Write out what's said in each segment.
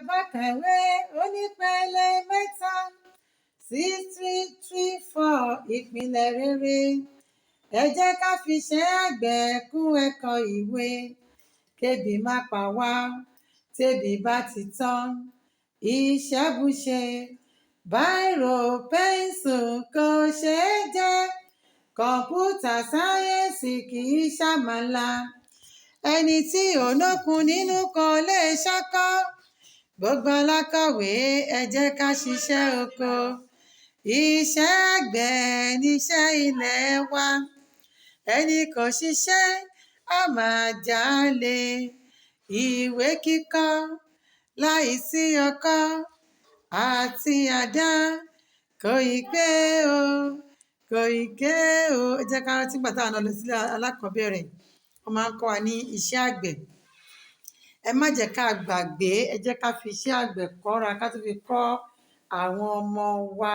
bá kàwé onípele mẹ́ta 6334 ìpìlẹ̀ rere. Ẹ jẹ́ ká fiṣẹ́ àgbẹ̀ kún ẹ̀kọ́ ìwé. Kébi má pa wá tébi bá ti tán. Iṣẹ́ bùṣe báírò pẹ́ńsù kò ṣeé jẹ. Kọ̀ǹpútà sáyẹ́ǹsì kì í ṣàmàlà. Ẹni tí ò lókun nínú kò lè ṣákọ́. Gbogbo alákọ̀wé ẹ jẹ́ ká ṣiṣẹ́ oko. Iṣẹ́ àgbẹ̀ níṣẹ́ ilẹ̀ wa. Ẹni kò ṣiṣẹ́ á máa jalè. Ìwé kíkọ láìsí ọkọ́ àti àdá kò ì pé o, kò ì ké o. Ẹ jẹ́ ká rántí ìgbà táwa náà lọ sílé alákọ̀ọ́bẹ̀rẹ̀. Wọ́n máa ń kọ́ wa ní iṣẹ́ àgbẹ̀. Ẹ má jẹ́ ká gbàgbé, ẹ jẹ́ ká fi iṣẹ́ àgbẹ̀ kọ́ra ká tún fi kọ́ àwọn ọmọ wa.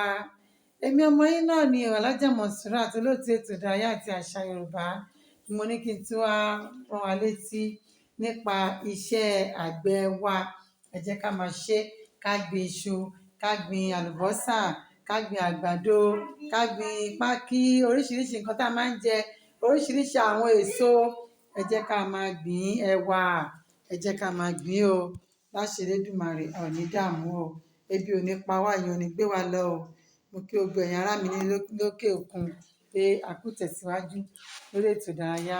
Èmi ọmọ yín náà ni Alhaja Monsurat, olóòtú ètò ìdárayá àti àṣà Yorùbá. Mo ní kí n tún wá rán wa létí nípa iṣẹ́ àgbẹ̀ wa. Ẹ jẹ́ ká máa ṣe, ká gbin iṣu, ká gbin àlùbọ́sà, ká gbin àgbàdo, ká gbin pákí, oríṣiríṣi nǹkan tá a máa ń jẹ, oríṣiríṣi àwọn èso. Ẹ jẹ́ ká máa gbin ẹ̀wà, ẹ jẹ́ ká máa gbin o. Láṣẹ Elédùmarè, a ò ní dààmú o. Ebi ò ní pa wá, ìyàn ò ní gbé wa lọ o. Mo kí gbogbo ẹ̀yin ará mi ní lókè òkun pé a kú tẹ̀síwájú lórí ètò ìdárayá.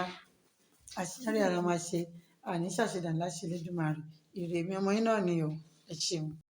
Àṣeyọrí la máa ṣe, àní ṣàṣedànù láṣẹ Elédùmarè. Ire mi ọmọ yín náà ni o. Ẹ ṣeun.